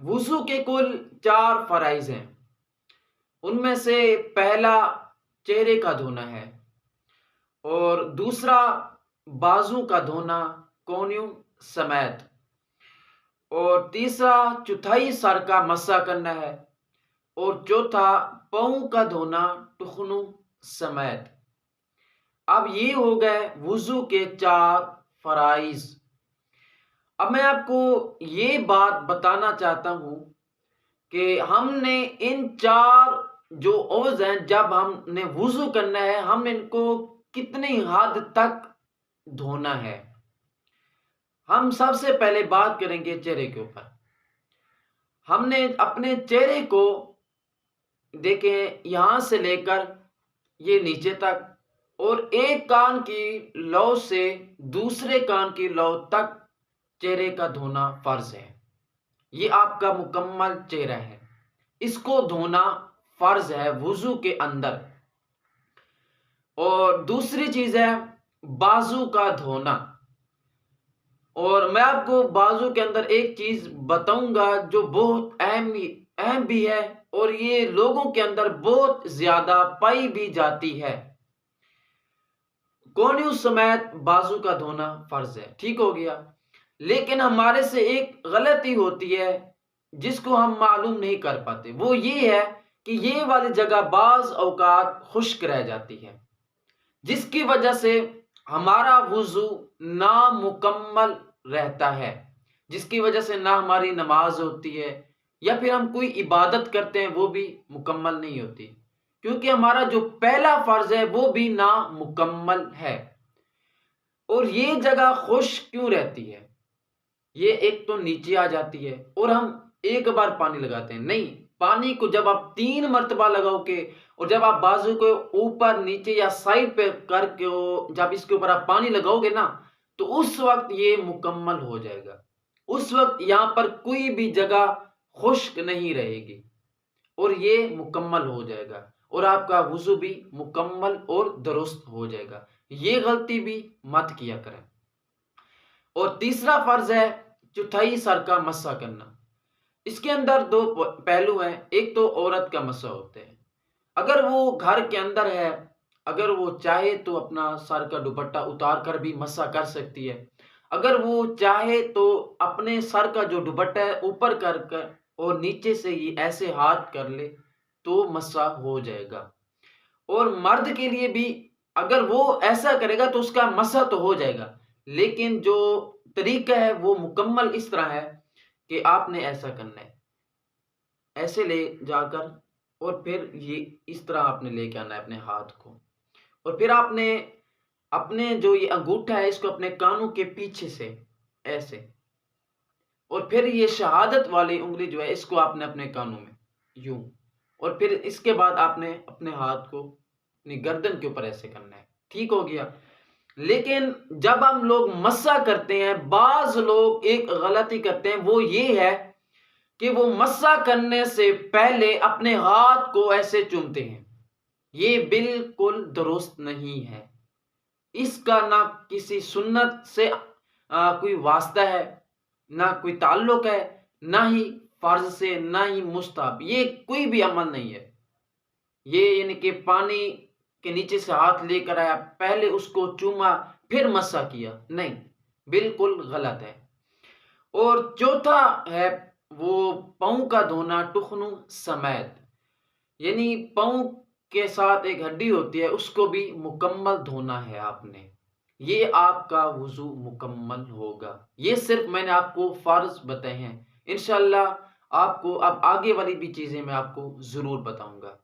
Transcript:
وضو کے کل 4 فرائض ہیں۔ ان میں سے پہلا چہرے کا دھونا ہے، اور دوسرا بازو کا دھونا کونیوں سمیت، اور تیسرا چوتھائی سر کا مسح کرنا ہے، اور چوتھا پاؤں کا دھونا ٹخنوں سمیت۔ اب یہ ہو گئے وضو کے 4 فرائض۔ اب میں آپ کو یہ بات بتانا چاہتا ہوں کہ ہم نے ان 4 جو عوض ہیں، جب ہم نے وضو کرنا ہے، ہم ان کو کتنی حد تک دھونا ہے۔ ہم سب سے پہلے بات کریں گے چہرے کے اوپر۔ ہم نے اپنے چہرے کو دیکھیں یہاں سے لے کر یہ نیچے تک، اور ایک کان کی لو سے دوسرے کان کی لو تک چہرے کا دھونا فرض ہے۔ یہ آپ کا مکمل چہرہ ہے، اس کو دھونا فرض ہے وضو کے اندر۔ اور دوسری چیز ہے بازو کا دھونا۔ اور میں آپ کو بازو کے اندر ایک چیز بتاؤں گا جو بہت اہم بھی ہے، اور یہ لوگوں کے اندر بہت زیادہ پائی بھی جاتی ہے۔ کونیوں سمیت بازو کا دھونا فرض ہے، ٹھیک ہو گیا۔ لیکن ہمارے سے ایک غلطی ہوتی ہے جس کو ہم معلوم نہیں کر پاتے، وہ یہ ہے کہ یہ والی جگہ بعض اوقات خشک رہ جاتی ہے، جس کی وجہ سے ہمارا وضو نامکمل رہتا ہے، جس کی وجہ سے نہ ہماری نماز ہوتی ہے، یا پھر ہم کوئی عبادت کرتے ہیں وہ بھی مکمل نہیں ہوتی، کیونکہ ہمارا جو پہلا فرض ہے وہ بھی نامکمل ہے۔ اور یہ جگہ خشک کیوں رہتی ہے؟ یہ ایک تو نیچے آ جاتی ہے، اور ہم ایک بار پانی لگاتے ہیں نہیں، پانی کو جب آپ 3 مرتبہ لگاؤ گے، اور جب آپ بازو کو اوپر نیچے یا سائڈ پہ کر کے جب اس کے اوپر آپ پانی لگاؤ گے نا، تو اس وقت یہ مکمل ہو جائے گا۔ اس وقت یہاں پر کوئی بھی جگہ خشک نہیں رہے گی، اور یہ مکمل ہو جائے گا، اور آپ کا وضو بھی مکمل اور درست ہو جائے گا۔ یہ غلطی بھی مت کیا کریں۔ اور تیسرا فرض ہے چوتھائی سر کا مسح کرنا۔ اس کے اندر 2 پہلو ہیں، ایک تو عورت کا مسح ہوتے ہیں۔ اگر وہ گھر کے اندر ہے، اگر وہ چاہے تو اپنا سر کا دوپٹہ اتار کر بھی مسح کر سکتی ہے۔ اگر وہ چاہے تو اپنے سر کا جو دوپٹہ ہے اوپر کر کر اور نیچے سے یہ ایسے ہاتھ کر لے تو مسح ہو جائے گا۔ اور مرد کے لیے بھی اگر وہ ایسا کرے گا تو اس کا مسح تو ہو جائے گا، لیکن جو طریقہ ہے وہ مکمل اس طرح ہے کہ آپ نے ایسا کرنا ہے، ایسے لے جا کر، اور پھر یہ اس طرح آپ نے لے کے آنا ہے اپنے ہاتھ کو، اور پھر آپ نے اپنے جو یہ انگوٹھا ہے اس کو اپنے کانوں کے پیچھے سے ایسے، اور پھر یہ شہادت والی انگلی جو ہے اس کو آپ نے اپنے کانوں میں یوں، اور پھر اس کے بعد آپ نے اپنے ہاتھ کو اپنی گردن کے اوپر ایسے کرنا ہے، ٹھیک ہو گیا۔ لیکن جب ہم لوگ مسح کرتے ہیں، بعض لوگ ایک غلطی کرتے ہیں، وہ یہ ہے کہ وہ مسح کرنے سے پہلے اپنے ہاتھ کو ایسے چومتے ہیں۔ یہ بالکل درست نہیں ہے، اس کا نہ کسی سنت سے کوئی واسطہ ہے، نہ کوئی تعلق ہے، نہ ہی فرض سے، نہ ہی مستحب، یہ کوئی بھی عمل نہیں ہے۔ یہ یعنی کہ پانی کے نیچے سے ہاتھ لے کر آیا، پہلے اس کو چوما پھر مسح کیا، نہیں، بالکل غلط ہے۔ اور چوتھا ہے وہ پاؤں کا دھونا ٹخنوں سمیت، یعنی پاؤں کے ساتھ ایک ہڈی ہوتی ہے، اس کو بھی مکمل دھونا ہے آپ نے، یہ آپ کا وضو مکمل ہوگا۔ یہ صرف میں نے آپ کو فرض بتائے ہیں، انشاءاللہ آپ کو اب آگے والی بھی چیزیں میں آپ کو ضرور بتاؤں گا۔